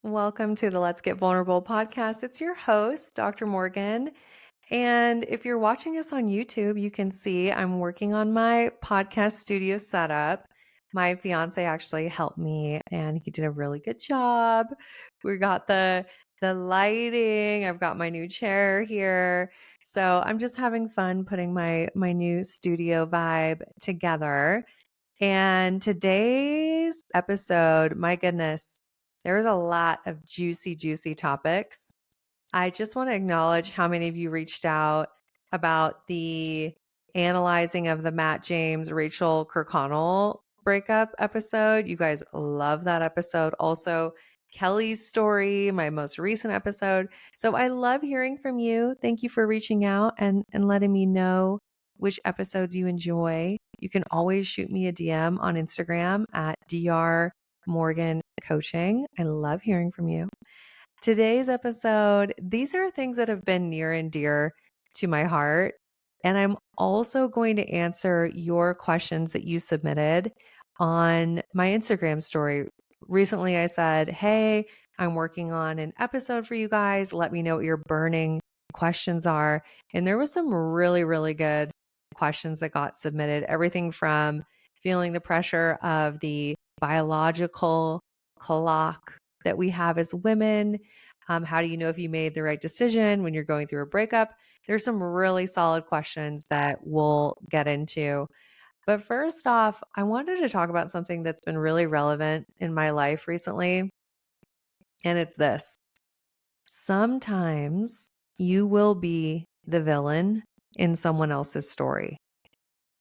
Welcome to the Let's Get Vulnerable podcast. It's your host, Dr. Morgan. And if you're watching us on YouTube, you can see I'm working on my podcast studio setup. My fiance actually helped me and he did a really good job. We got the lighting. I've got my new chair here. So I'm just having fun putting my new studio vibe together. And today's episode, my goodness, there's a lot of juicy topics. I just want to acknowledge how many of you reached out about the analyzing of the Matt James, Rachel Kirkconnell breakup episode. You guys love that episode. Also, Kelly's story, my most recent episode. So I love hearing from you. Thank you for reaching out and letting me know which episodes you enjoy. You can always shoot me a DM on Instagram at Dr. Morgan Coaching. I love hearing from you. Today's episode, these are things that have been near and dear to my heart. And I'm also going to answer your questions that you submitted on my Instagram story. Recently, I said, hey, I'm working on an episode for you guys. Let me know what your burning questions are. And there was some really good questions that got submitted. Everything from feeling the pressure of the biological clock that we have as women. How do you know if you made the right decision when you're going through a breakup? There's some really solid questions that we'll get into. But first off, I wanted to talk about something that's been really relevant in my life recently. And it's this. Sometimes you will be the villain in someone else's story.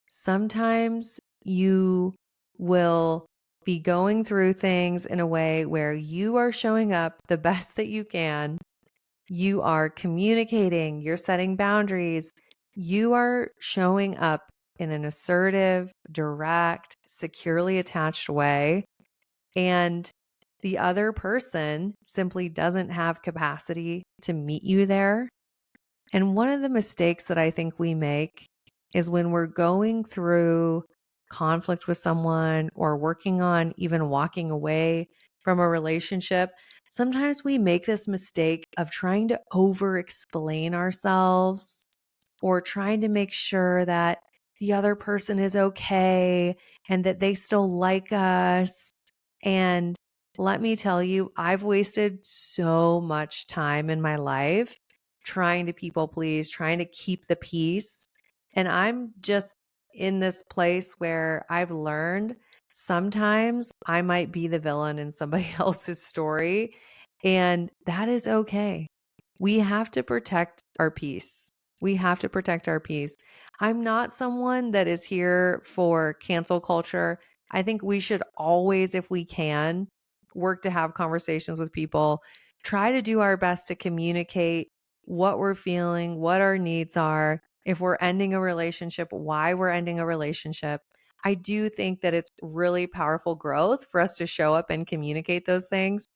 Sometimes you will be going through things in a way where you are showing up the best that you can. You are communicating, you're setting boundaries, you are showing up in an assertive, direct, securely attached way. And the other person simply doesn't have capacity to meet you there. And one of the mistakes that I think we make is when we're going through conflict with someone or working on even walking away from a relationship, sometimes we make this mistake of trying to over explain ourselves or trying to make sure that the other person is okay and that they still like us. And let me tell you, I've wasted so much time in my life trying to people please, trying to keep the peace. And I'm just in this place where I've learned sometimes I might be the villain in somebody else's story, and that is okay. We have to protect our peace. We have to protect our peace. I'm not someone that is here for cancel culture. I think we should always, if we can, work to have conversations with people, try to do our best to communicate what we're feeling, what our needs are, if we're ending a relationship, why we're ending a relationship. I do think that it's really powerful growth for us to show up and communicate those things.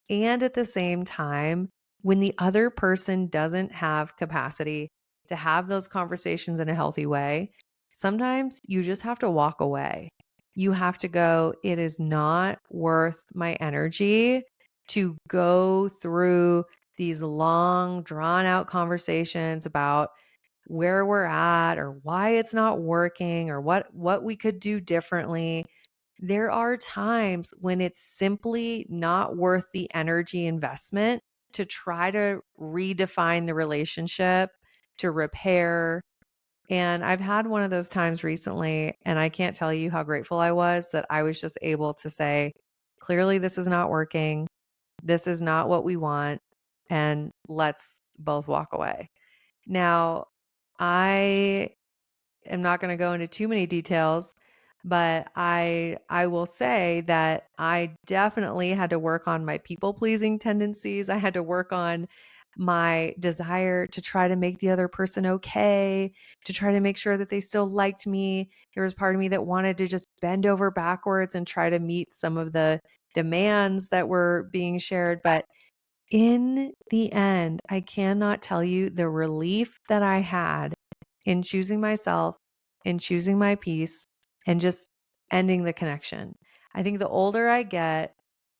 And at the same time, when the other person doesn't have capacity to have those conversations in a healthy way, sometimes you just have to walk away. You have to go, it is not worth my energy to go through these long, drawn out conversations about where we're at or why it's not working or what we could do differently. There are times when it's simply not worth the energy investment to try to redefine the relationship, to repair. And I've had one of those times recently, and I can't tell you how grateful I was that I was just able to say, clearly, this is not working. This is not what we want. And let's both walk away. Now, I am not going to go into too many details, but I will say that I definitely had to work on my people-pleasing tendencies. I had to work on my desire to try to make the other person okay, to try to make sure that they still liked me. There was part of me that wanted to just bend over backwards and try to meet some of the demands that were being shared. But in the end, I cannot tell you the relief that I had in choosing myself, in choosing my peace, and just ending the connection. I think the older I get,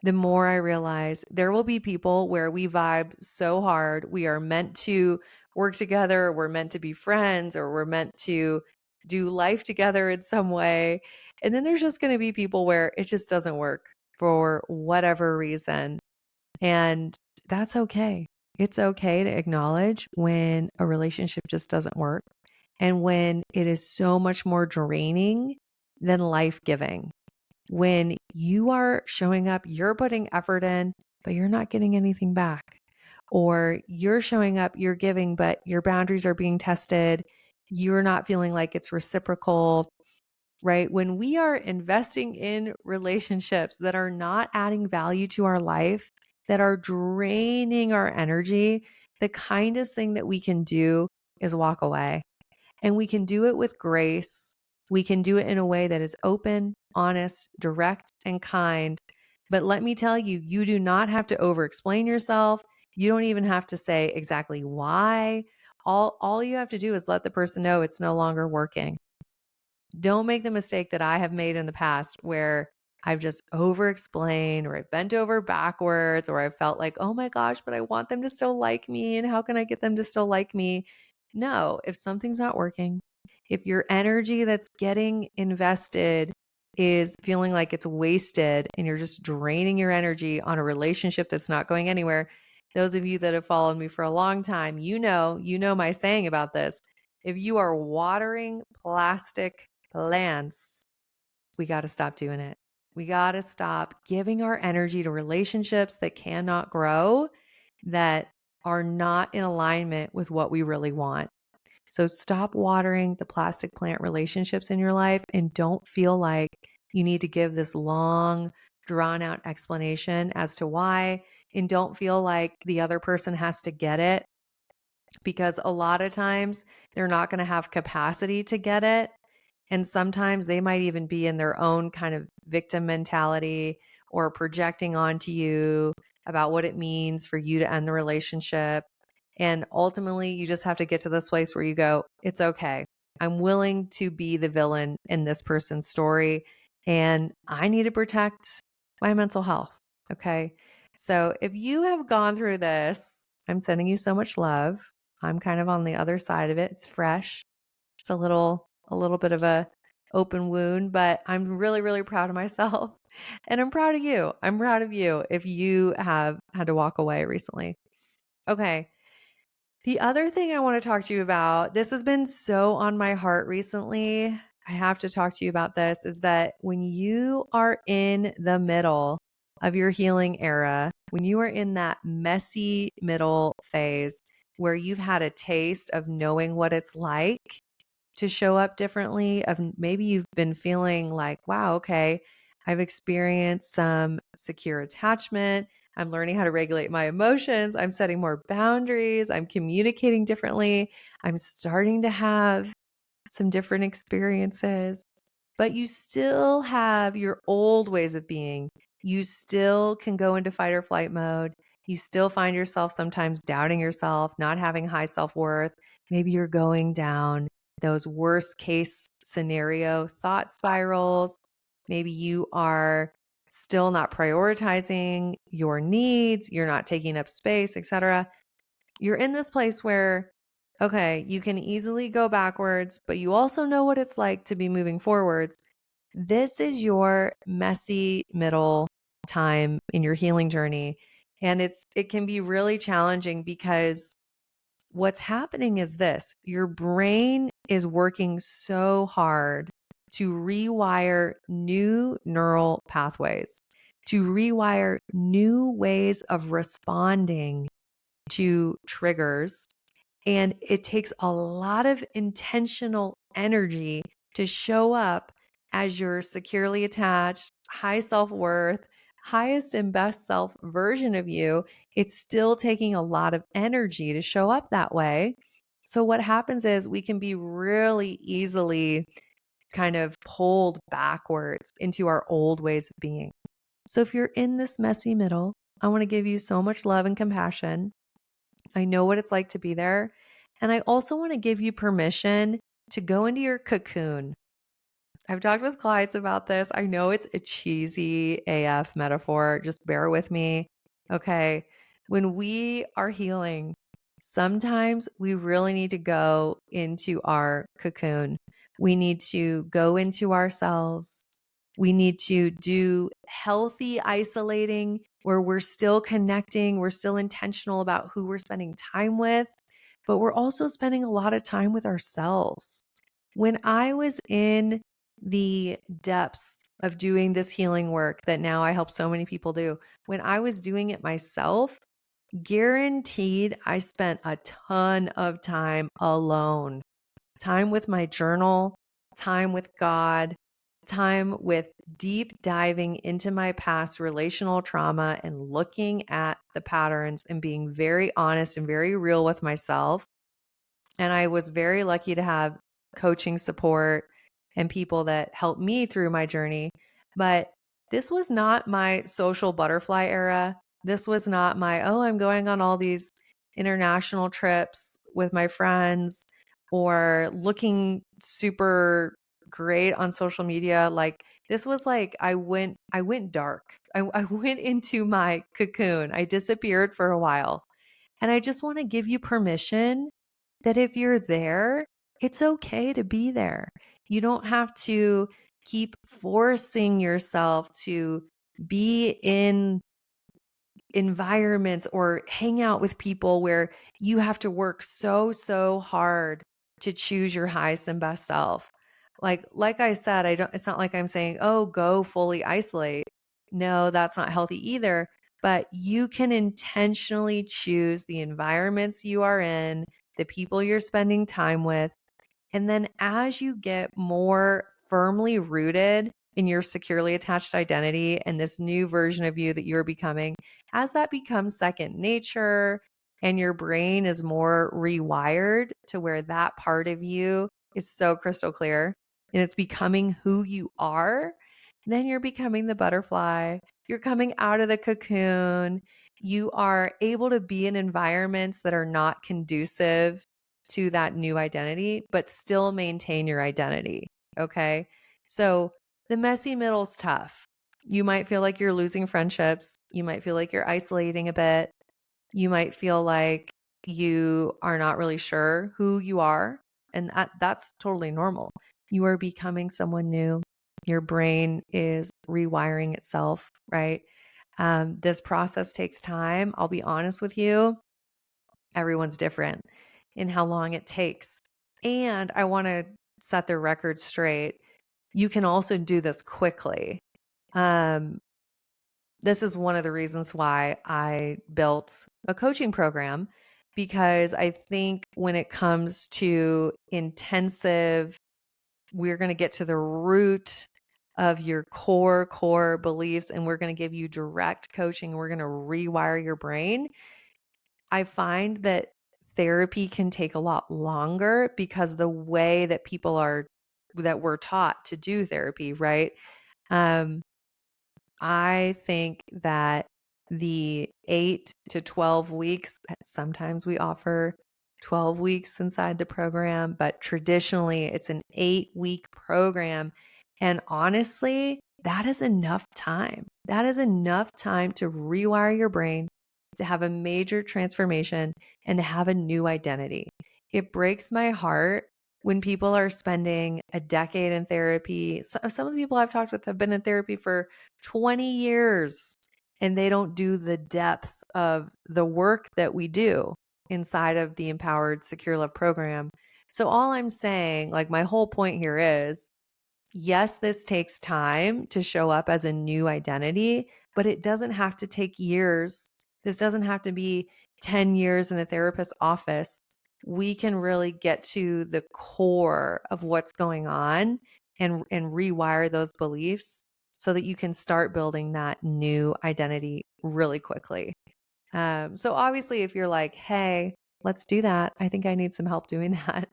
the more I realize there will be people where we vibe so hard. We are meant to work together, we're meant to be friends, or we're meant to do life together in some way. And then there's just going to be people where it just doesn't work for whatever reason. And that's okay. It's okay to acknowledge when a relationship just doesn't work and when it is so much more draining than life giving. When you are showing up, you're putting effort in, but you're not getting anything back. Or you're showing up, you're giving, but your boundaries are being tested. You're not feeling like it's reciprocal, right? When we are investing in relationships that are not adding value to our life, that are draining our energy, the kindest thing that we can do is walk away. And we can do it with grace. We can do it in a way that is open, honest, direct, and kind. But let me tell you, you do not have to over explain yourself. You don't even have to say exactly why. All you have to do is let the person know it's no longer working. Don't make the mistake that I have made in the past where I've just over explained or I bent over backwards or I felt like, oh my gosh, but I want them to still like me. And how can I get them to still like me? No, if something's not working, if your energy that's getting invested is feeling like it's wasted and you're just draining your energy on a relationship that's not going anywhere, those of you that have followed me for a long time, you know my saying about this. If you are watering plastic plants, we got to stop doing it. We got to stop giving our energy to relationships that cannot grow, that are not in alignment with what we really want. So stop watering the plastic plant relationships in your life and don't feel like you need to give this long, drawn out explanation as to why. And don't feel like the other person has to get it, because a lot of times they're not going to have capacity to get it. And sometimes they might even be in their own kind of victim mentality or projecting onto you about what it means for you to end the relationship. And ultimately, you just have to get to this place where you go, it's okay. I'm willing to be the villain in this person's story, and I need to protect my mental health. Okay. So if you have gone through this, I'm sending you so much love. I'm kind of on the other side of it. It's fresh. It's a little bit of a open wound, but I'm really, really proud of myself. And I'm proud of you. I'm proud of you if you have had to walk away recently. Okay. The other thing I want to talk to you about, this has been so on my heart recently. I have to talk to you about this, is that when you are in the middle of your healing era, when you are in that messy middle phase where you've had a taste of knowing what it's like to show up differently, of maybe you've been feeling like, wow, okay, I've experienced some secure attachment. I'm learning how to regulate my emotions. I'm setting more boundaries. I'm communicating differently. I'm starting to have some different experiences, but you still have your old ways of being. You still can go into fight or flight mode. You still find yourself sometimes doubting yourself, not having high self-worth. Maybe you're going down those worst case scenario thought spirals. Maybe you are still not prioritizing your needs, you're not taking up space, etc. You're in this place where, okay, you can easily go backwards, but you also know what it's like to be moving forwards. This is your messy middle time in your healing journey. And it can be really challenging because what's happening is this: your brain is working so hard to rewire new neural pathways, to rewire new ways of responding to triggers. And it takes a lot of intentional energy to show up as your securely attached, high self worth, highest and best self version of you. It's still taking a lot of energy to show up that way. So, what happens is we can be really easily kind of pulled backwards into our old ways of being. So, if you're in this messy middle, I want to give you so much love and compassion. I know what it's like to be there. And I also want to give you permission to go into your cocoon. I've talked with clients about this. I know it's a cheesy AF metaphor. Just bear with me. Okay. When we are healing, sometimes we really need to go into our cocoon. We need to go into ourselves. We need to do healthy isolating where we're still connecting, we're still intentional about who we're spending time with, but we're also spending a lot of time with ourselves. When I was in the depths of doing this healing work that now I help so many people do, when I was doing it myself, guaranteed I spent a ton of time alone, time with my journal, time with God, time with deep diving into my past relational trauma and looking at the patterns and being very honest and very real with myself. And I was very lucky to have coaching support and people that helped me through my journey. But this was not my social butterfly era. This was not my, oh, I'm going on all these international trips with my friends or looking super great on social media. Like this was like I went dark. I went into my cocoon. I disappeared for a while. And I just want to give you permission that if you're there, it's okay to be there. You don't have to keep forcing yourself to be in environments or hang out with people where you have to work so hard to choose your highest and best self. Like I said, I don't it's not like I'm saying, "Oh, go fully isolate." No, that's not healthy either, but you can intentionally choose the environments you are in, the people you're spending time with, and then as you get more firmly rooted in your securely attached identity and this new version of you that you're becoming, as that becomes second nature and your brain is more rewired to where that part of you is so crystal clear and it's becoming who you are, then you're becoming the butterfly. You're coming out of the cocoon. You are able to be in environments that are not conducive to that new identity, but still maintain your identity. Okay. So the messy middle's tough. You might feel like you're losing friendships. You might feel like you're isolating a bit. You might feel like you are not really sure who you are. And that's totally normal. You are becoming someone new. Your brain is rewiring itself, right? This process takes time. I'll be honest with you. Everyone's different in how long it takes. And I want to set the record straight. You can also do this quickly. Um, this is one of the reasons why I built a coaching program, because I think when it comes to intensive, we're going to get to the root of your core beliefs and we're going to give you direct coaching. We're going to rewire your brain. I find that therapy can take a lot longer because the way that that we're taught to do therapy, right? Um, I think that the 8 to 12 weeks, sometimes we offer 12 weeks inside the program, but traditionally it's an 8-week program. And honestly, that is enough time. That is enough time to rewire your brain, to have a major transformation, and to have a new identity. It breaks my heart when people are spending a decade in therapy. Some of the people I've talked with have been in therapy for 20 years and they don't do the depth of the work that we do inside of the Empowered Secure Love program. So all I'm saying, like my whole point here is, yes, this takes time to show up as a new identity, but it doesn't have to take years. This doesn't have to be 10 years in a therapist's office. We can really get to the core of what's going on and rewire those beliefs so that you can start building that new identity really quickly. So obviously, if you're like, hey, let's do that, I think I need some help doing that.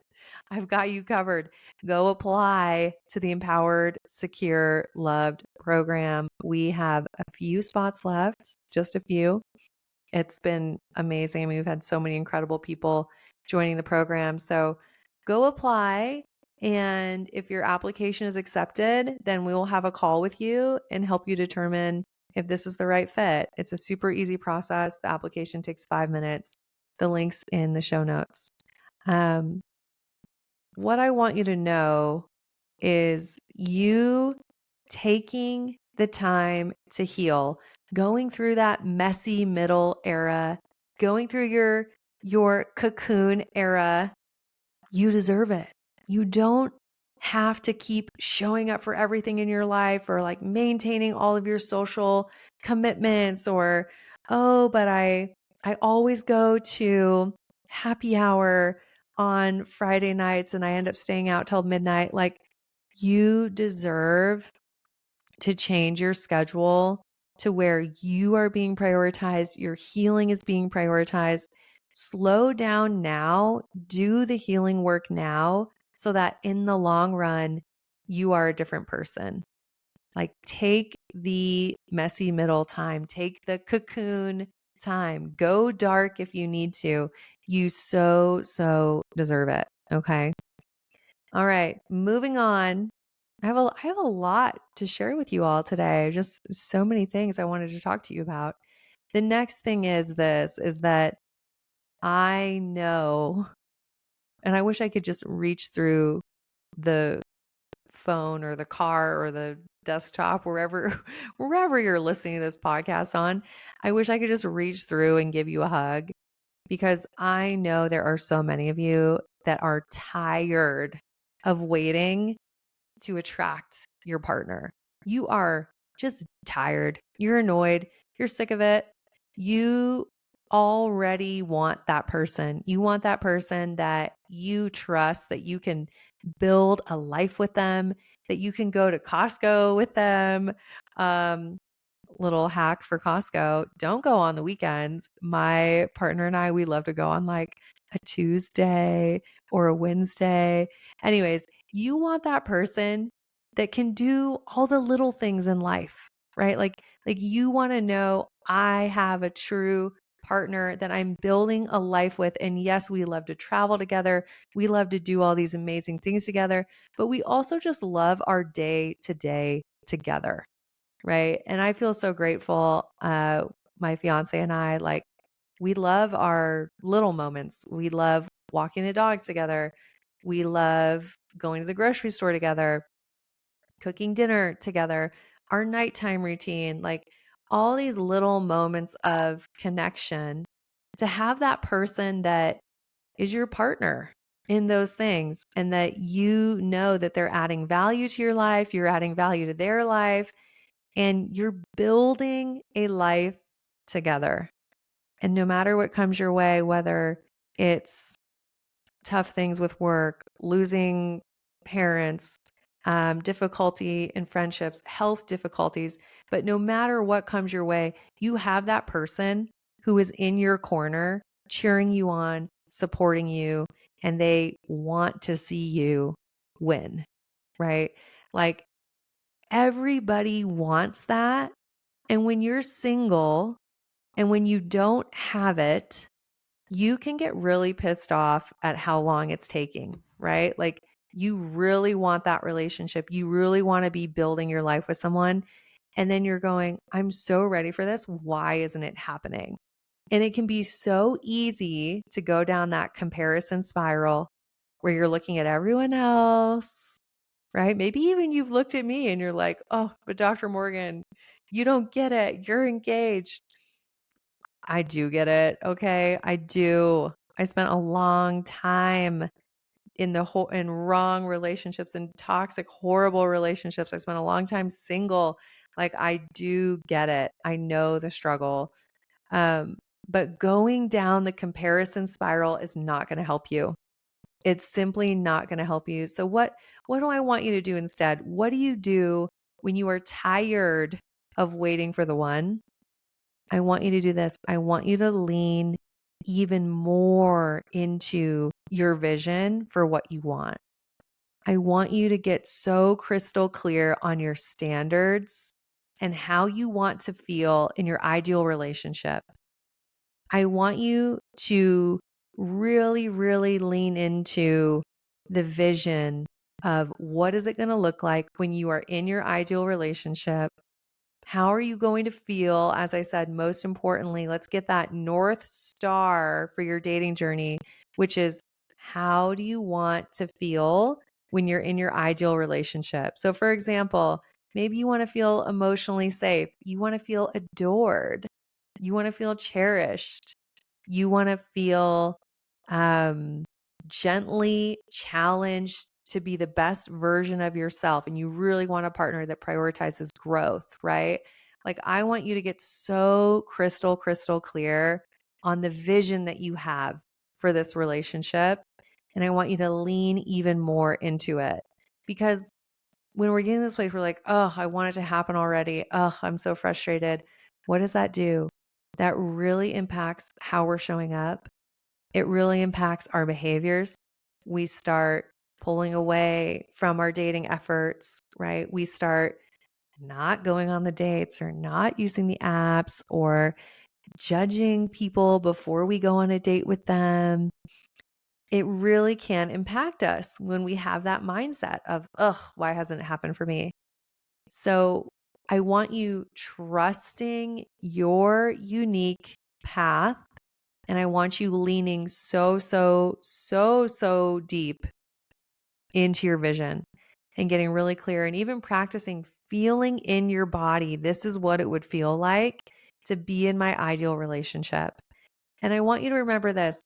I've got you covered. Go apply to the Empowered, Secure, Loved program. We have a few spots left, just a few. It's been amazing. I mean, we've had so many incredible people joining the program. So go apply And if your application is accepted, then we will have a call with you and help you determine if this is the right fit. It's a super easy process. The application takes 5 minutes. The link's in the show notes. What I want you to know is you taking the time to heal, going through that messy middle era, going through your cocoon era. You deserve it. You don't have to keep showing up for everything in your life or like maintaining all of your social commitments or, oh, but I always go to happy hour on Friday nights and I end up staying out till midnight. Like, you deserve to change your schedule to where you are being prioritized, your healing is being prioritized. Slow down now, do the healing work now so that in the long run, you are a different person. Like, take the messy middle time, take the cocoon time, go dark if you need to. You so deserve it. Okay. All right. Moving on. I have a lot to share with you all today. Just so many things I wanted to talk to you about. The next thing is this is that I know, and I wish I could just reach through the phone or the car or the desktop, wherever you're listening to this podcast on. I wish I could just reach through and give you a hug because I know there are so many of you that are tired of waiting to attract your partner. You are just tired. You're annoyed. You're sick of it. You already want that person. You want that person that you trust, that you can build a life with them, that you can go to Costco with them. Little hack for Costco, don't go on the weekends. My partner and I, we love to go on like a Tuesday or a Wednesday. Anyways, you want that person that can do all the little things in life, right? Like you want to know I have a true partner that I'm building a life with. And yes, we love to travel together. We love to do all these amazing things together, but we also just love our day to day together. Right. And I feel so grateful. My fiance and I, like, we love our little moments. We love walking the dogs together. We love going to the grocery store together, cooking dinner together, our nighttime routine, like all these little moments of connection to have that person that is your partner in those things and that you know that they're adding value to your life, you're adding value to their life, and you're building a life together. And no matter what comes your way, whether it's tough things with work, losing parents, difficulty in friendships, health difficulties, but no matter what comes your way, you have that person who is in your corner, cheering you on, supporting you, and they want to see you win, right? Like, everybody wants that. And when you're single and when you don't have it, you can get really pissed off at how long it's taking, right? Like, you really want that relationship. You really want to be building your life with someone. And then you're going, I'm so ready for this. Why isn't it happening? And it can be so easy to go down that comparison spiral where you're looking at everyone else, right? Maybe even you've looked at me and you're like, oh, but Dr. Morgan, you don't get it. You're engaged. I do get it. Okay. I do. I spent a long time in wrong relationships and toxic, horrible relationships. I spent a long time single. Like, I do get it. I know the struggle. But going down the comparison spiral is not going to help you. It's simply not going to help you. So what do I want you to do instead? What do you do when you are tired of waiting for the one? I want you to do this. I want you to lean even more into your vision for what you want. I want you to get so crystal clear on your standards and how you want to feel in your ideal relationship. I want you to really, really lean into the vision of what is it going to look like when you are in your ideal relationship? How are you going to feel? As I said, most importantly, let's get that North Star for your dating journey, which is how do you want to feel when you're in your ideal relationship? So, for example, maybe you want to feel emotionally safe. You want to feel adored. You want to feel cherished. You want to feel um, gently challenged to be the best version of yourself. And you really want a partner that prioritizes growth, right? Like, I want you to get so crystal clear on the vision that you have for this relationship. And I want you to lean even more into it because when we're getting to this place, we're like, oh, I want it to happen already. Oh, I'm so frustrated. What does that do? That really impacts how we're showing up. It really impacts our behaviors. We start pulling away from our dating efforts, right? We start not going on the dates or not using the apps or judging people before we go on a date with them. It really can impact us when we have that mindset of, ugh, why hasn't it happened for me? So I want you trusting your unique path. And I want you leaning so deep into your vision and getting really clear and even practicing feeling in your body. This is what it would feel like to be in my ideal relationship. And I want you to remember this.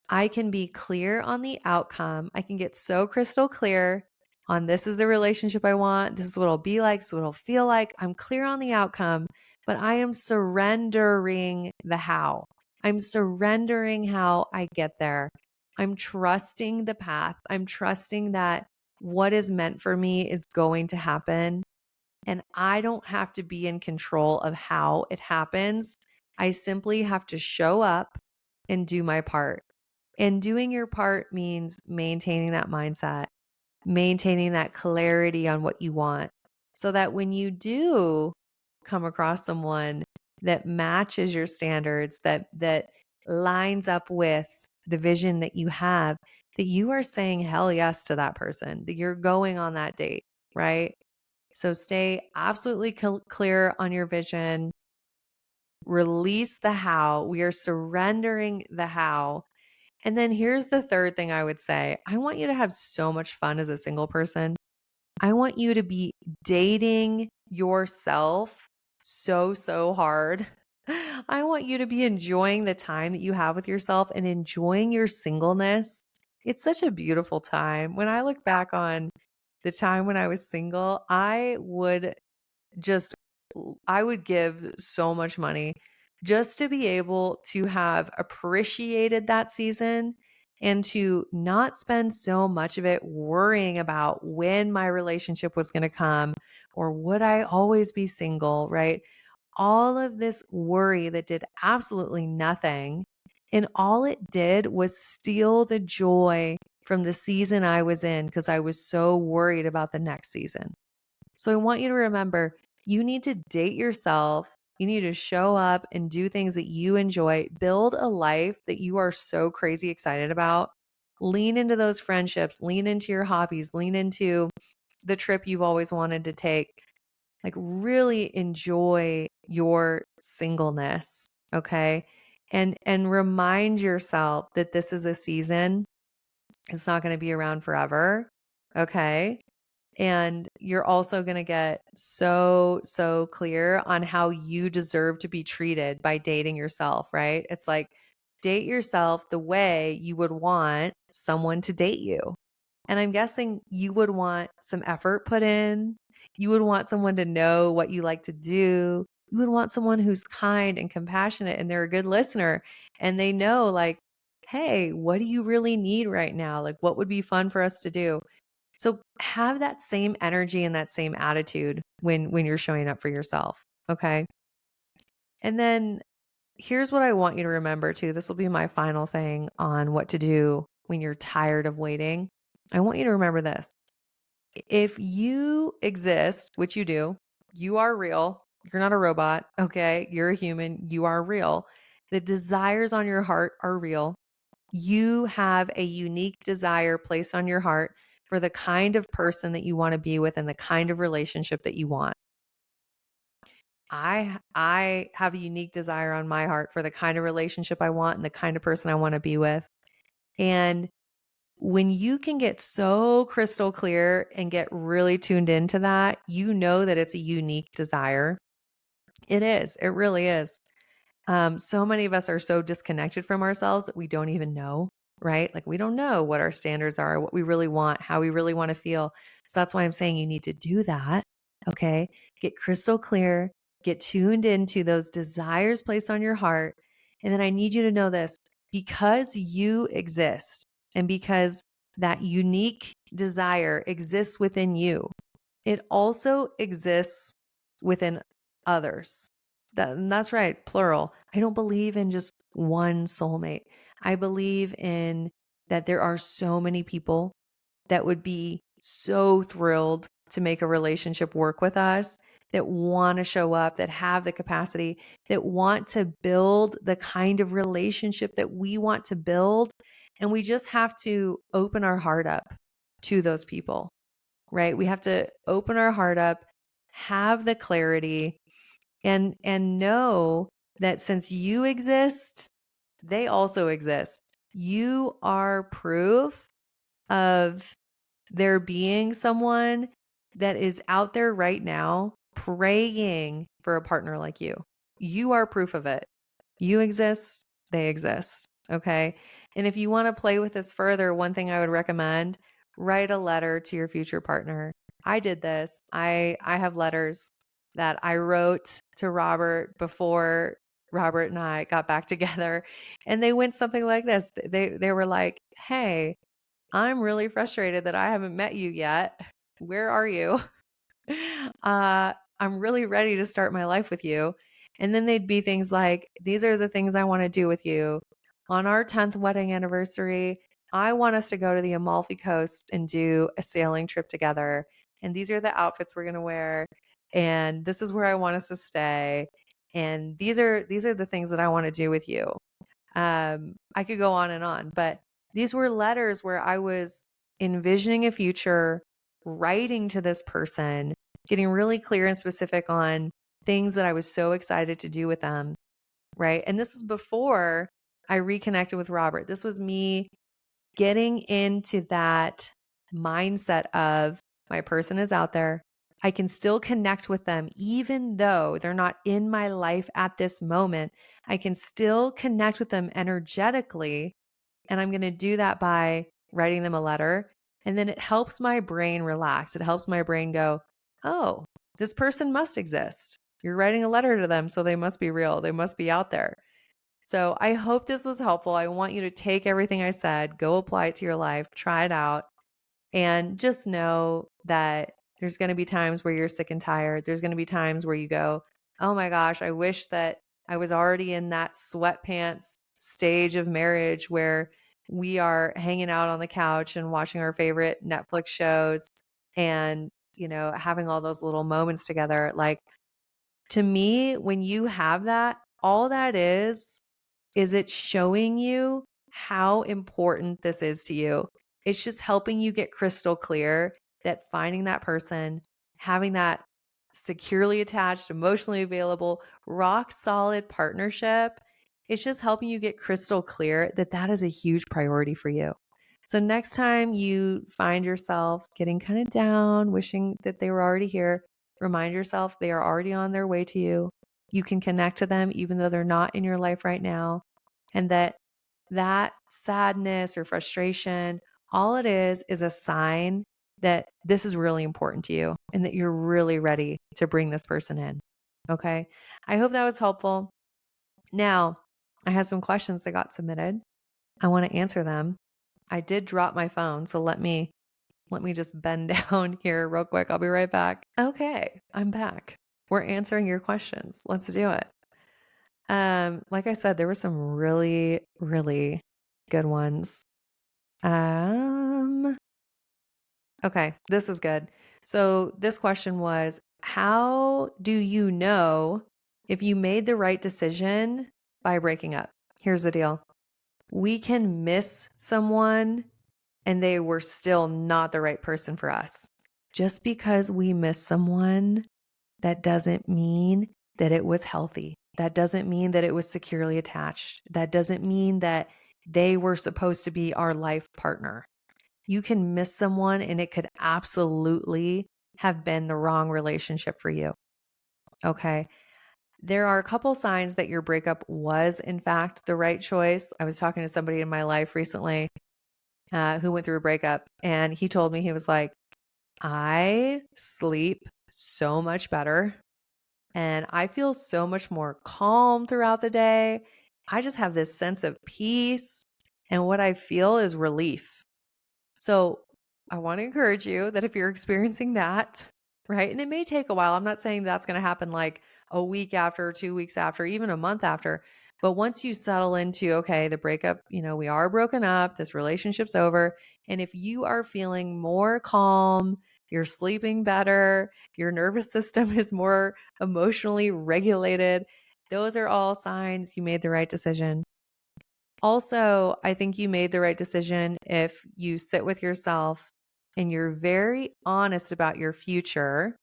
I can be clear on the outcome. I can get so crystal clear on this is the relationship I want. This is what it'll be like. This is what it'll feel like. I'm clear on the outcome, but I am surrendering the how. I'm surrendering how I get there. I'm trusting the path. I'm trusting that what is meant for me is going to happen. And I don't have to be in control of how it happens. I simply have to show up and do my part. And doing your part means maintaining that mindset, maintaining that clarity on what you want, so that when you do come across someone that matches your standards, that lines up with the vision that you have, that you are saying hell yes to that person, that you're going on that date, right? So stay absolutely clear on your vision. Release the how. We are surrendering the how. And then here's the third thing I would say. I want you to have so much fun as a single person. I want you to be dating yourself so hard. I want you to be enjoying the time that you have with yourself and enjoying your singleness. It's such a beautiful time. When I look back on the time when I was single, just I would give so much money just to be able to have appreciated that season and to not spend so much of it worrying about when my relationship was going to come or would I always be single, right? All of this worry that did absolutely nothing. And all it did was steal the joy from the season I was in because I was so worried about the next season. So I want you to remember you need to date yourself. You need to show up and do things that you enjoy. Build a life that you are so crazy excited about. Lean into those friendships, lean into your hobbies, lean into the trip you've always wanted to take. Like, really enjoy your singleness, okay? And remind yourself that this is a season. It's not going to be around forever, okay? And you're also going to get so clear on how you deserve to be treated by dating yourself, right? It's like date yourself the way you would want someone to date you. And I'm guessing you would want some effort put in. You would want someone to know what you like to do. You would want someone who's kind and compassionate and they're a good listener and they know, like, hey, what do you really need right now? Like, what would be fun for us to do? So have that same energy and that same attitude when you're showing up for yourself, okay? And then here's what I want you to remember too. This will be my final thing on what to do when you're tired of waiting. I want you to remember this. If you exist, which you do, you are real. You're not a robot, okay? You're a human. You are real. The desires on your heart are real. You have a unique desire placed on your heart for the kind of person that you want to be with and the kind of relationship that you want. I have a unique desire on my heart for the kind of relationship I want and the kind of person I want to be with. And when you can get so crystal clear and get really tuned into that, you know that it's a unique desire. It is. It really is. So many of us are so disconnected from ourselves that we don't even know, right? Like we don't know what our standards are, what we really want, how we really want to feel. So that's why I'm saying you need to do that. Okay. Get crystal clear, get tuned into those desires placed on your heart. And then I need you to know this because you exist and because that unique desire exists within you, it also exists within others. That's right, plural. I don't believe in just one soulmate. I believe in that there are so many people that would be so thrilled to make a relationship work with us, that want to show up, that have the capacity, that want to build the kind of relationship that we want to build. And we just have to open our heart up to those people, right? We have to open our heart up, have the clarity, and know that since you exist, they also exist. You are proof of there being someone that is out there right now praying for a partner like you. You are proof of it. You exist, they exist. Okay. And if you want to play with this further, one thing I would recommend, write a letter to your future partner. I did this. I have letters that I wrote to Robert before Robert and I got back together, and they went something like this. They were like, "Hey, I'm really frustrated that I haven't met you yet. Where are you? I'm really ready to start my life with you." And then they'd be things like, these are the things I want to do with you. On our 10th wedding anniversary, I want us to go to the Amalfi Coast and do a sailing trip together. And these are the outfits we're going to wear. And this is where I want us to stay. And these are the things that I want to do with you. I could go on, but these were letters where I was envisioning a future, writing to this person, getting really clear and specific on things that I was so excited to do with them. Right. And this was before I reconnected with Robert. This was me getting into that mindset of my person is out there. I can still connect with them, even though they're not in my life at this moment. I can still connect with them energetically. And I'm going to do that by writing them a letter. And then it helps my brain relax. It helps my brain go, oh, this person must exist. You're writing a letter to them, so they must be real. They must be out there. So I hope this was helpful. I want you to take everything I said, go apply it to your life, try it out, and just know that there's going to be times where you're sick and tired. There's going to be times where you go, oh my gosh, I wish that I was already in that sweatpants stage of marriage where we are hanging out on the couch and watching our favorite Netflix shows and, having all those little moments together. Like, to me, when you have that, all that is it showing you how important this is to you. It's just helping you get crystal clear that finding that person, having that securely attached, emotionally available, rock solid partnership, it's just helping you get crystal clear that that is a huge priority for you. So next time you find yourself getting kind of down, wishing that they were already here, remind yourself they are already on their way to you. You can connect to them even though they're not in your life right now. And that sadness or frustration, all it is a sign that this is really important to you and that you're really ready to bring this person in. Okay. I hope that was helpful. Now, I have some questions that got submitted. I want to answer them. I did drop my phone, so let me just bend down here real quick. I'll be right back. Okay, I'm back. We're answering your questions. Let's do it. Like I said, there were some really, really good ones. Okay, this is good. So this question was, how do you know if you made the right decision by breaking up? Here's the deal. We can miss someone and they were still not the right person for us. Just because we miss someone, that doesn't mean that it was healthy. That doesn't mean that it was securely attached. That doesn't mean that they were supposed to be our life partner. You can miss someone and it could absolutely have been the wrong relationship for you. Okay. There are a couple signs that your breakup was, in fact, the right choice. I was talking to somebody in my life recently who went through a breakup, and he told me, he was like, I sleep so much better and I feel so much more calm throughout the day. I just have this sense of peace, and what I feel is relief. So I want to encourage you that if you're experiencing that, right, and it may take a while, I'm not saying that's going to happen like a week after, 2 weeks after, even a month after. But once you settle into, okay, the breakup, we are broken up, this relationship's over. And if you are feeling more calm, you're sleeping better, your nervous system is more emotionally regulated, those are all signs you made the right decision. Also, I think you made the right decision if you sit with yourself and you're very honest about your future,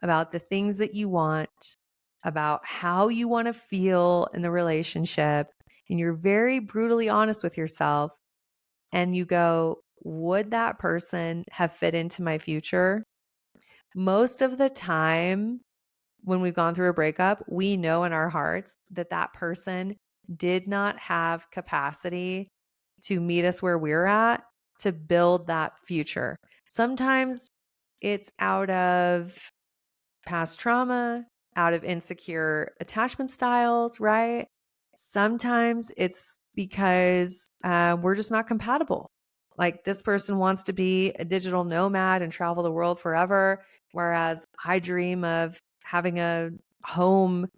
about the things that you want, about how you want to feel in the relationship, and you're very brutally honest with yourself and you go, would that person have fit into my future? Most of the time, when we've gone through a breakup, we know in our hearts that that person did not have capacity to meet us where we're at, to build that future. Sometimes it's out of past trauma, out of insecure attachment styles, right? Sometimes it's because we're just not compatible. Like, this person wants to be a digital nomad and travel the world forever, whereas I dream of having a home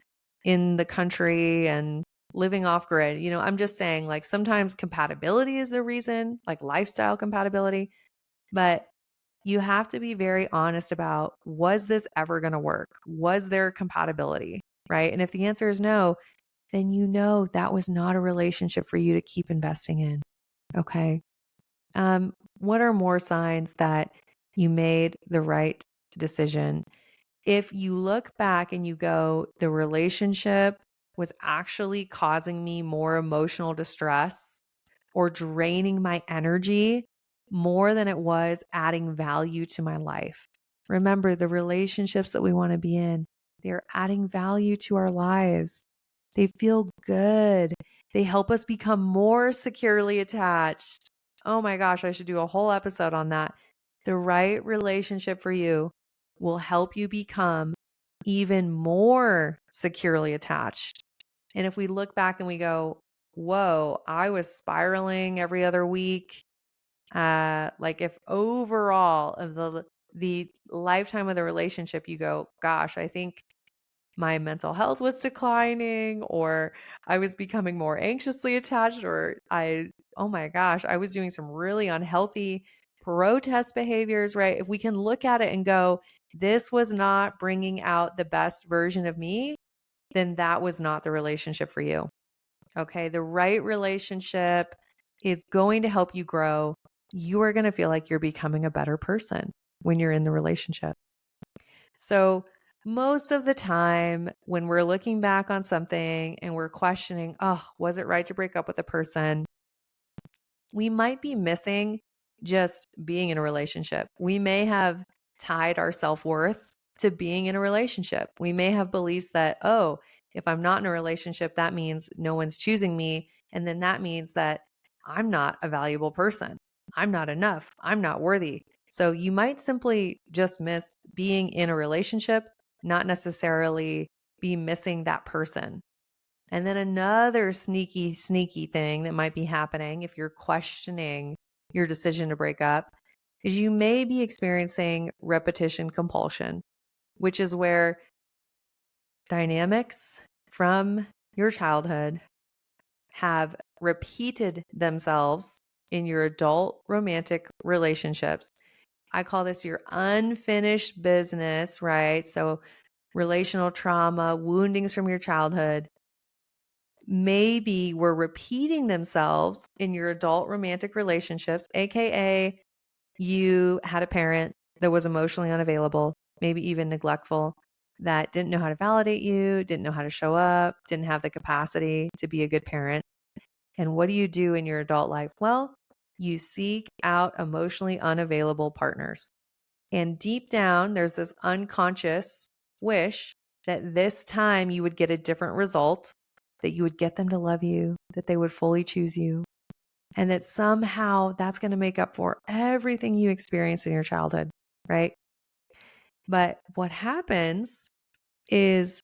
in the country and living off grid. I'm just saying, like, sometimes compatibility is the reason, like lifestyle compatibility, but you have to be very honest about, was this ever going to work? Was there compatibility? Right? And if the answer is no, then that was not a relationship for you to keep investing in. Okay. What are more signs that you made the right decision? If you look back and you go, the relationship was actually causing me more emotional distress or draining my energy more than it was adding value to my life. Remember, the relationships that we want to be in, they're adding value to our lives. They feel good. They help us become more securely attached. Oh my gosh, I should do a whole episode on that. The right relationship for you will help you become even more securely attached. And if we look back and we go, whoa, I was spiraling every other week. Like, if overall of the lifetime of the relationship, you go, gosh, I think my mental health was declining, or I was becoming more anxiously attached, or oh my gosh, I was doing some really unhealthy protest behaviors, right? If we can look at it and go, this was not bringing out the best version of me, then that was not the relationship for you. Okay. The right relationship is going to help you grow. You are going to feel like you're becoming a better person when you're in the relationship. So, most of the time, when we're looking back on something and we're questioning, oh, was it right to break up with a person? We might be missing just being in a relationship. We may have tied our self worth to being in a relationship. We may have beliefs that, oh, if I'm not in a relationship, that means no one's choosing me. And then that means that I'm not a valuable person. I'm not enough. I'm not worthy. So you might simply just miss being in a relationship, not necessarily be missing that person. And then another sneaky thing that might be happening if you're questioning your decision to break up is you may be experiencing repetition compulsion, which is where dynamics from your childhood have repeated themselves in your adult romantic relationships. I call this your unfinished business, right? So relational trauma, woundings from your childhood maybe were repeating themselves in your adult romantic relationships, aka you had a parent that was emotionally unavailable, maybe even neglectful, that didn't know how to validate you, didn't know how to show up, didn't have the capacity to be a good parent. And what do you do in your adult life? Well, you seek out emotionally unavailable partners. And deep down, there's this unconscious wish that this time you would get a different result, that you would get them to love you, that they would fully choose you, and that somehow that's going to make up for everything you experienced in your childhood, right? But what happens is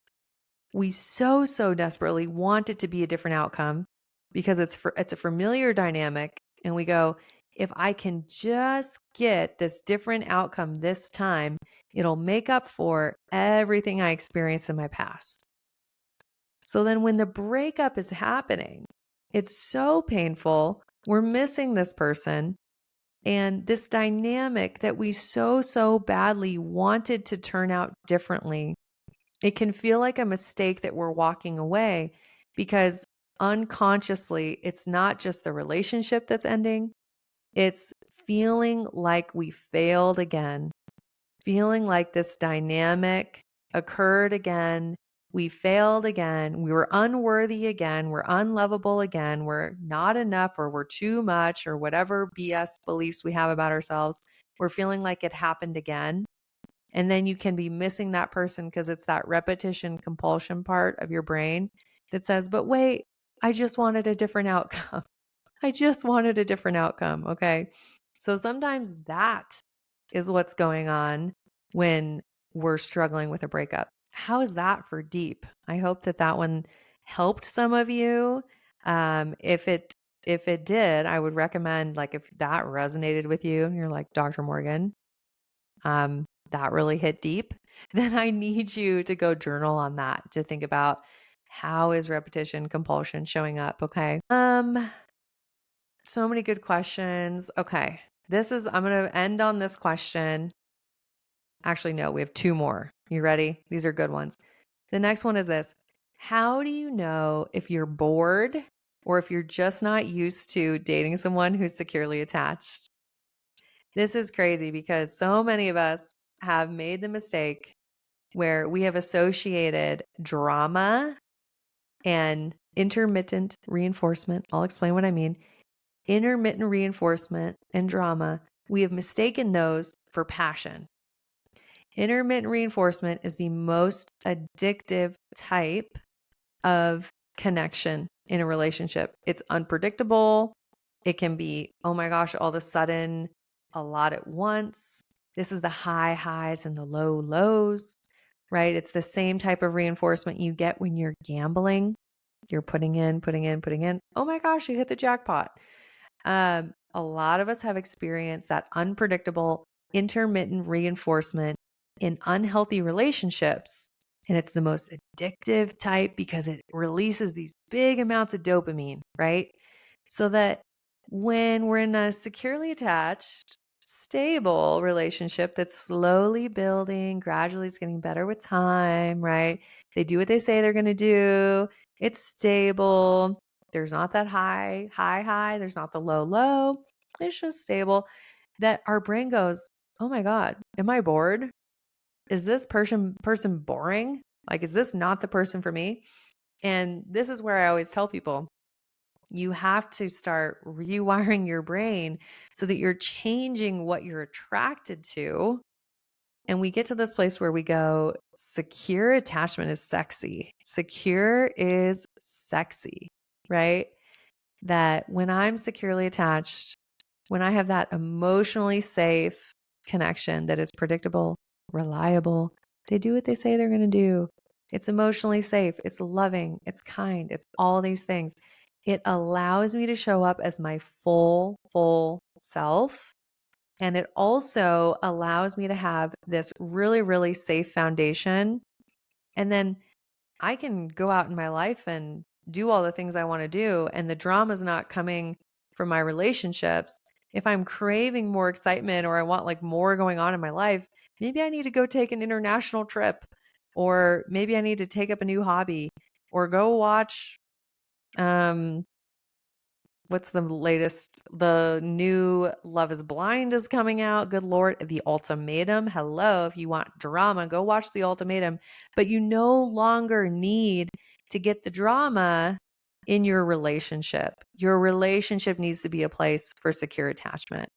we so desperately want it to be a different outcome because it's a familiar dynamic, and we go, if I can just get this different outcome this time, it'll make up for everything I experienced in my past. So then when the breakup is happening, it's so painful. We're missing this person. And this dynamic that we so badly wanted to turn out differently, it can feel like a mistake that we're walking away because unconsciously, it's not just the relationship that's ending, it's feeling like we failed again, feeling like this dynamic occurred again. We failed again. We were unworthy again. We're unlovable again. We're not enough, or we're too much, or whatever BS beliefs we have about ourselves. We're feeling like it happened again. And then you can be missing that person because it's that repetition compulsion part of your brain that says, but wait, I just wanted a different outcome. I just wanted a different outcome. Okay. So sometimes that is what's going on when we're struggling with a breakup. How is that for deep? I hope that that one helped some of you. If it did, I would recommend, like, if that resonated with you and you're like, Dr. Morgan, that really hit deep, then I need you to go journal on that, to think about how is repetition compulsion showing up. Okay. So many good questions. Okay. I'm going to end on this question. Actually, no, we have two more. You ready? These are good ones. The next one is this: how do you know if you're bored or if you're just not used to dating someone who's securely attached? This is crazy because so many of us have made the mistake where we have associated drama and intermittent reinforcement. I'll explain what I mean. Intermittent reinforcement and drama, we have mistaken those for passion. Intermittent reinforcement is the most addictive type of connection in a relationship. It's unpredictable. It can be, oh my gosh, all of a sudden, a lot at once. This is the high highs and the low lows, right? It's the same type of reinforcement you get when you're gambling. You're putting in. Oh my gosh, you hit the jackpot. A lot of us have experienced that unpredictable, intermittent reinforcement in unhealthy relationships. And it's the most addictive type because it releases these big amounts of dopamine, right? So that when we're in a securely attached, stable relationship that's slowly building, gradually it's getting better with time, right? They do what they say they're going to do. It's stable. There's not that high. There's not the low. It's just stable. That our brain goes, oh my God, am I bored? Is this person boring? Like, is this not the person for me? And this is where I always tell people, you have to start rewiring your brain so that you're changing what you're attracted to. And we get to this place where we go, secure attachment is sexy. Secure is sexy, right? That when I'm securely attached, when I have that emotionally safe connection that is predictable, reliable, they do what they say they're going to do. It's emotionally safe. It's loving. It's kind. It's all these things. It allows me to show up as my full self. And it also allows me to have this really safe foundation. And then I can go out in my life and do all the things I want to do, and the drama's not coming from my relationships. If I'm craving more excitement or I want like more going on in my life, maybe I need to go take an international trip, or maybe I need to take up a new hobby, or go watch What's the latest? The new Love is Blind is coming out. Good Lord. The Ultimatum. Hello. If you want drama, go watch The Ultimatum. But you no longer need to get the drama in your relationship. Your relationship needs to be a place for secure attachment.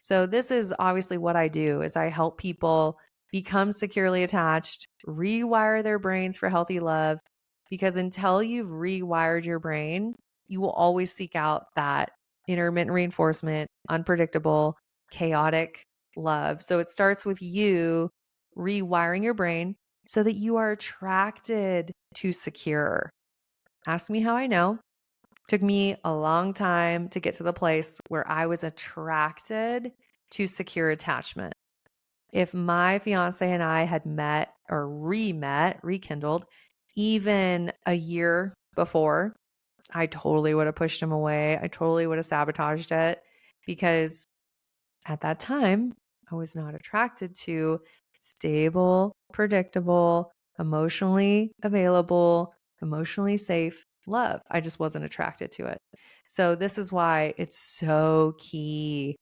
So this is obviously what I do is I help people become securely attached, rewire their brains for healthy love, because until you've rewired your brain, you will always seek out that intermittent reinforcement, unpredictable, chaotic love. So it starts with you rewiring your brain so that you are attracted to secure. Ask me how I know. Took me a long time to get to the place where I was attracted to secure attachment. If my fiance and I had met or rekindled, even a year before, I totally would have pushed him away. I totally would have sabotaged it because at that time, I was not attracted to stable, predictable, emotionally available, emotionally safe love. I just wasn't attracted to it. So, this is why it's so key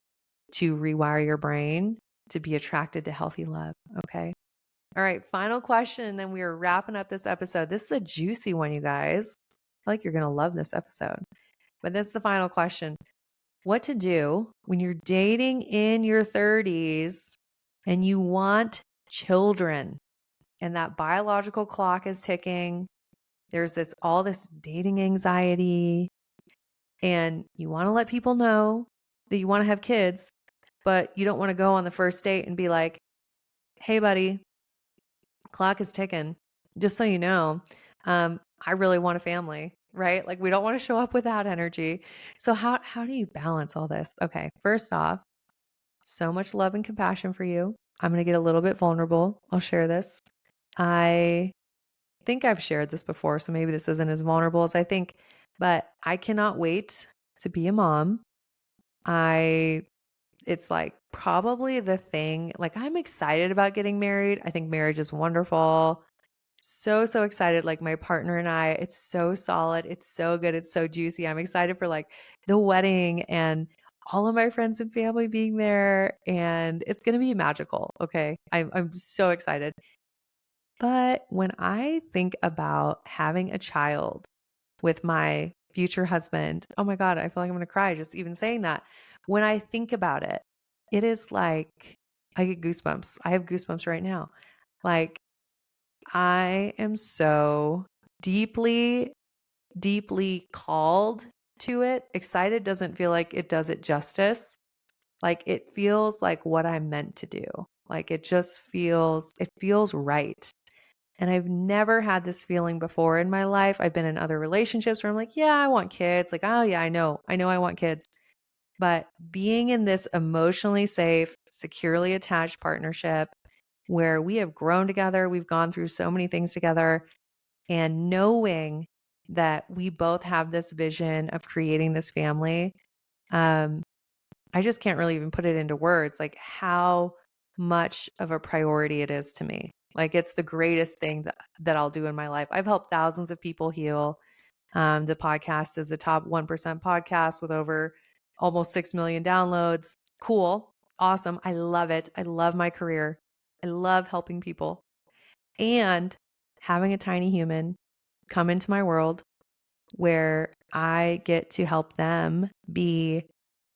to rewire your brain to be attracted to healthy love. Okay. All right. Final question. And then we are wrapping up this episode. This is a juicy one, you guys. I feel like you're going to love this episode. But this is the final question. What to do when you're dating in your 30s and you want children and that biological clock is ticking. There's all this dating anxiety and you want to let people know that you want to have kids, but you don't want to go on the first date and be like, "Hey buddy, clock is ticking. Just so you know, I really want a family." Right? Like we don't want to show up without energy. So how do you balance all this? Okay, first off, so much love and compassion for you. I'm going to get a little bit vulnerable. I'll share this. I think I've shared this before, so maybe this isn't as vulnerable as I think, but I cannot wait to be a mom. It's like probably the thing, like I'm excited about getting married. I think marriage is wonderful. So excited. Like my partner and I, it's so solid. It's so good. It's so juicy. I'm excited for like the wedding and all of my friends and family being there. And it's going to be magical. Okay. I'm so excited. But when I think about having a child with my future husband, oh my God, I feel like I'm going to cry just even saying that. When I think about it, it is like I get goosebumps. I have goosebumps right now. Like I am so deeply, deeply called to it. Excited doesn't feel like it does it justice. Like it feels like what I'm meant to do. Like it feels right. And I've never had this feeling before in my life. I've been in other relationships where I'm like, yeah, I want kids. Like, oh yeah, I know I want kids. But being in this emotionally safe, securely attached partnership where we have grown together, we've gone through so many things together, and knowing that we both have this vision of creating this family, um, I just can't really even put it into words, like how much of a priority it is to me. Like it's the greatest thing that I'll do in my life. I've helped thousands of people heal. The podcast is a top 1% podcast with over almost 6 million downloads. Cool. Awesome. I love it. I love my career. I love helping people and having a tiny human come into my world where I get to help them be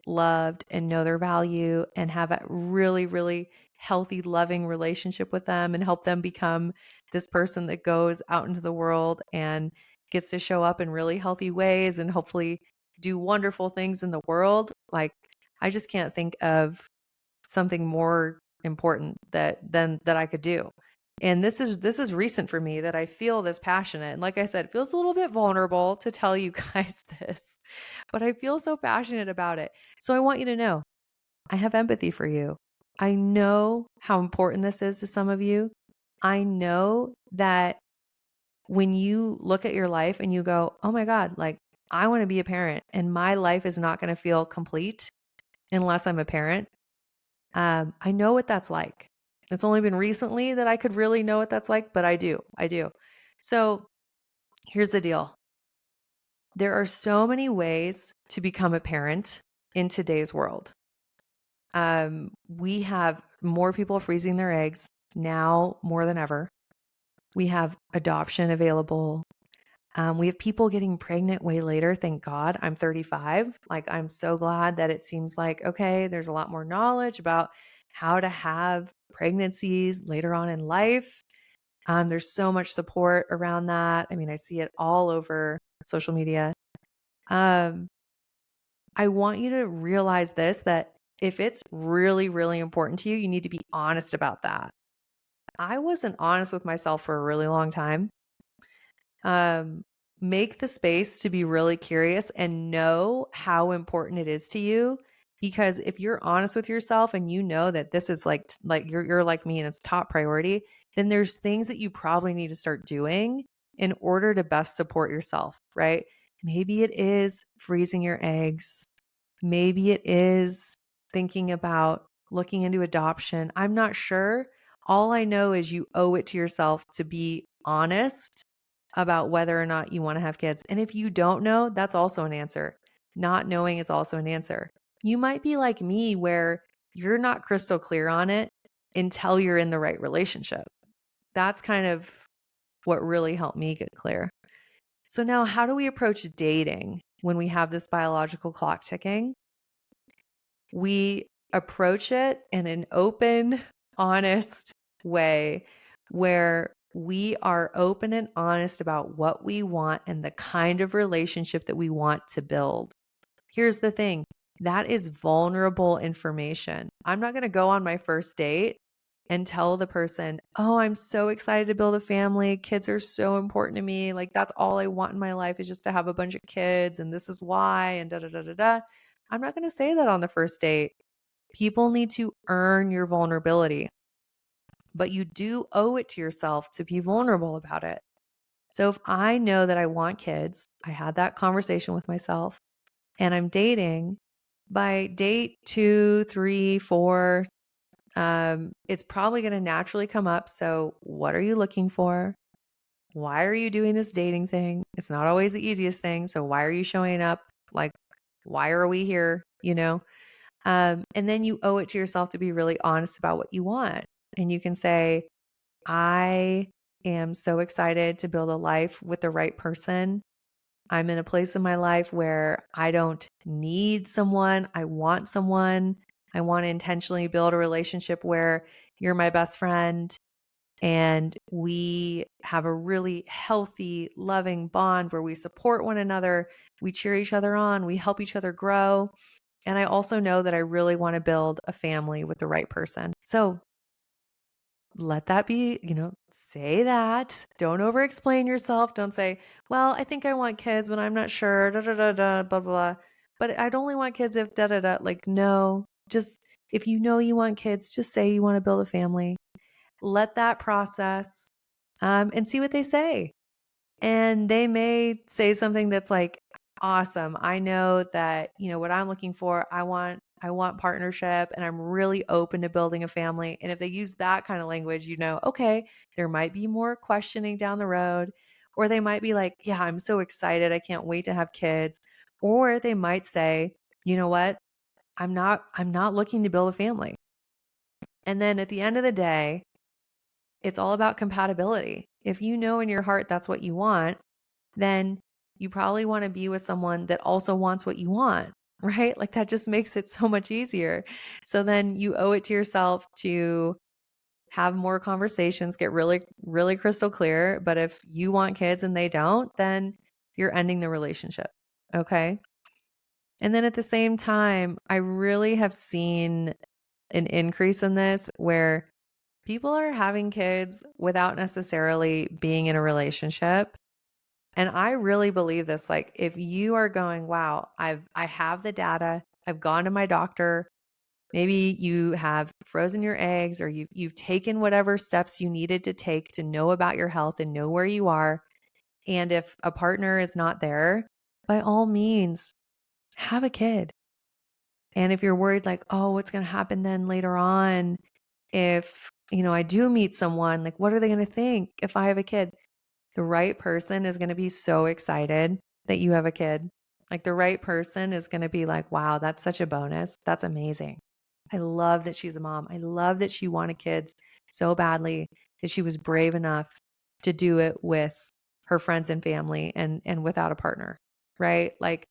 loved and know their value and have a really, really healthy, loving relationship with them and help them become this person that goes out into the world and gets to show up in really healthy ways and hopefully do wonderful things in the world. Like, I just can't think of something more important that I could do. And this is recent for me that I feel this passionate. And like I said, it feels a little bit vulnerable to tell you guys this, but I feel so passionate about it. So I want you to know I have empathy for you. I know how important this is to some of you. I know that when you look at your life and you go, "Oh my God, like I want to be a parent and my life is not going to feel complete unless I'm a parent." I know what that's like. It's only been recently that I could really know what that's like, but I do. I do. So here's the deal. There are so many ways to become a parent in today's world. We have more people freezing their eggs now more than ever. We have adoption available. We have people getting pregnant way later. Thank God. I'm 35. Like, I'm so glad that it seems like, okay, there's a lot more knowledge about how to have pregnancies later on in life. There's so much support around that. I mean, I see it all over social media. Um, I want you to realize this, that if it's really, really important to you, you need to be honest about that. I wasn't honest with myself for a really long time. Make the space to be really curious and know how important it is to you. Because if you're honest with yourself and you know that this is like you're like me and it's top priority, then there's things that you probably need to start doing in order to best support yourself, right? Maybe it is freezing your eggs. Maybe it is thinking about looking into adoption. I'm not sure. All I know is you owe it to yourself to be honest about whether or not you want to have kids. And if you don't know, that's also an answer. Not knowing is also an answer. You might be like me, where you're not crystal clear on it until you're in the right relationship. That's kind of what really helped me get clear. So now, how do we approach dating when we have this biological clock ticking? We approach it in an open, honest way where we are open and honest about what we want and the kind of relationship that we want to build. Here's the thing, that is vulnerable information. I'm not going to go on my first date and tell the person, oh, I'm so excited to build a family. Kids are so important to me. Like, that's all I want in my life is just to have a bunch of kids. And this is why, and da da da da da. I'm not going to say that on the first date. People need to earn your vulnerability, but you do owe it to yourself to be vulnerable about it. So if I know that I want kids, I had that conversation with myself, and I'm dating, by date 2, 3, 4, it's probably going to naturally come up. So what are you looking for? Why are you doing this dating thing? It's not always the easiest thing. So why are you showing up? Like, why are we here? And then you owe it to yourself to be really honest about what you want. And you can say, I am so excited to build a life with the right person. I'm in a place in my life where I don't need someone. I want someone. I want to intentionally build a relationship where you're my best friend and we have a really healthy, loving bond where we support one another. We cheer each other on. We help each other grow. And I also know that I really want to build a family with the right person. So let that be, say that. Don't over explain yourself. Don't say, well, I think I want kids, but I'm not sure, da, da, da, da, blah, blah, blah. But I'd only want kids if da, da, da. Like, no, just if you know you want kids, just say you want to build a family. Let that process and see what they say. And they may say something that's like, awesome. I know that, what I'm looking for, I want partnership and I'm really open to building a family. And if they use that kind of language, okay, there might be more questioning down the road, or they might be like, yeah, I'm so excited. I can't wait to have kids. Or they might say, you know what? I'm not looking to build a family. And then at the end of the day, it's all about compatibility. If you know in your heart that's what you want, then you probably want to be with someone that also wants what you want, right? Like, that just makes it so much easier. So then you owe it to yourself to have more conversations, get really, really crystal clear. But if you want kids and they don't, then you're ending the relationship. Okay. And then at the same time, I really have seen an increase in this where people are having kids without necessarily being in a relationship. And I really believe this. Like, if you are going, wow, I have the data, I've gone to my doctor, maybe you have frozen your eggs, or you've taken whatever steps you needed to take to know about your health and know where you are. And if a partner is not there, by all means, have a kid. And if you're worried, like, oh, what's going to happen then later on if, I do meet someone, like, what are they going to think if I have a kid? The right person is going to be so excited that you have a kid. Like the right person is going to be like, wow, that's such a bonus. That's amazing. I love that she's a mom. I love that she wanted kids so badly that she was brave enough to do it with her friends and family and without a partner, right? Like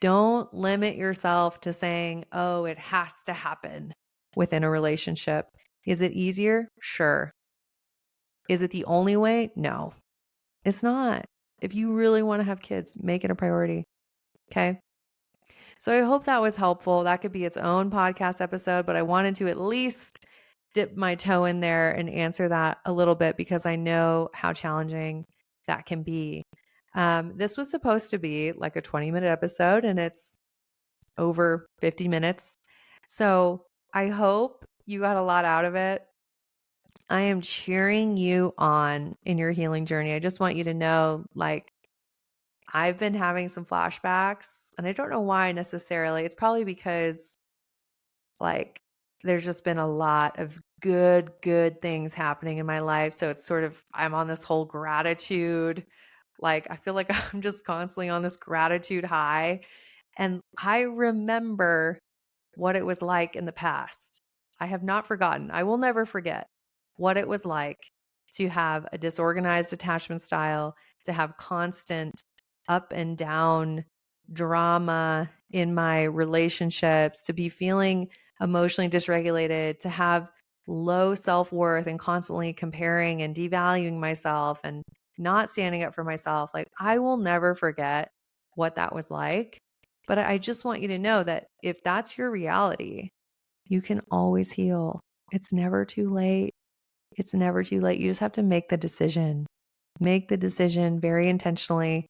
don't limit yourself to saying, "Oh, it has to happen within a relationship." Is it easier? Sure. Is it the only way? No. It's not. If you really want to have kids, make it a priority. Okay? So I hope that was helpful. That could be its own podcast episode, but I wanted to at least dip my toe in there and answer that a little bit because I know how challenging that can be. This was supposed to be like a 20-minute episode and it's over 50 minutes. So I hope you got a lot out of it. I am cheering you on in your healing journey. I just want you to know, like, I've been having some flashbacks and I don't know why necessarily. It's probably because like there's just been a lot of good things happening in my life. So it's sort of, I'm on this whole gratitude. Like I feel like I'm just constantly on this gratitude high. And I remember what it was like in the past. I have not forgotten. I will never forget what it was like to have a disorganized attachment style, to have constant up and down drama in my relationships, to be feeling emotionally dysregulated, to have low self worth and constantly comparing and devaluing myself and not standing up for myself. Like, I will never forget what that was like. But I just want you to know that if that's your reality, you can always heal. It's never too late. It's never too late. You just have to make the decision. Make the decision very intentionally,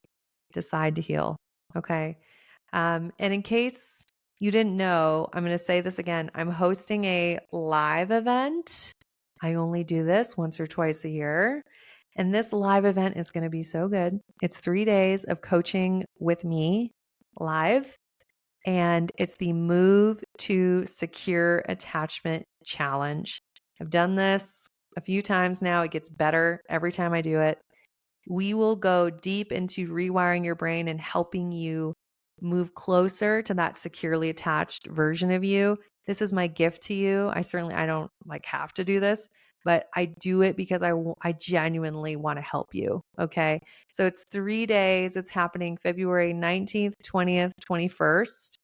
decide to heal. Okay. And in case you didn't know, I'm going to say this again. I'm hosting a live event. I only do this once or twice a year. And this live event is going to be so good. It's 3 days of coaching with me live. And it's the Move to Secure Attachment Challenge. I've done this a few times now. It gets better every time I do it. We will go deep into rewiring your brain and helping you move closer to that securely attached version of you. This is my gift to you. I don't like have to do this, but I do it because I genuinely want to help you. Okay. So it's 3 days. It's happening February 19th, 20th, 21st.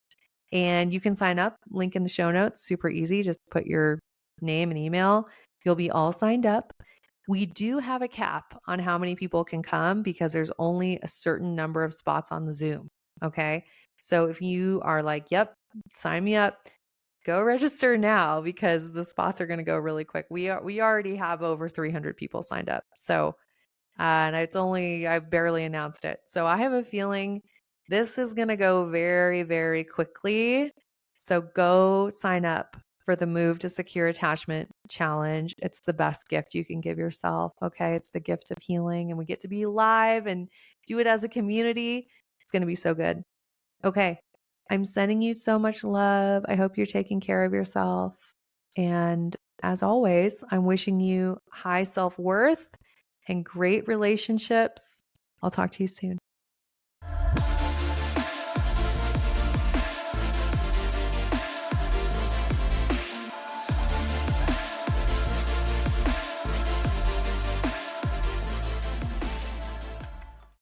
And you can sign up, link in the show notes, super easy. Just put your name and email. You'll be all signed up. We do have a cap on how many people can come because there's only a certain number of spots on the Zoom. Okay. So if you are like, yep, sign me up, go register now because the spots are going to go really quick. We already have over 300 people signed up. So, and I've barely announced it. So I have a feeling this is going to go very, very quickly. So go sign up for the Move to Secure Attachment Challenge. It's the best gift you can give yourself. Okay. It's the gift of healing, and we get to be live and do it as a community. It's going to be so good. Okay. I'm sending you so much love. I hope you're taking care of yourself. And as always, I'm wishing you high self worth and great relationships. I'll talk to you soon.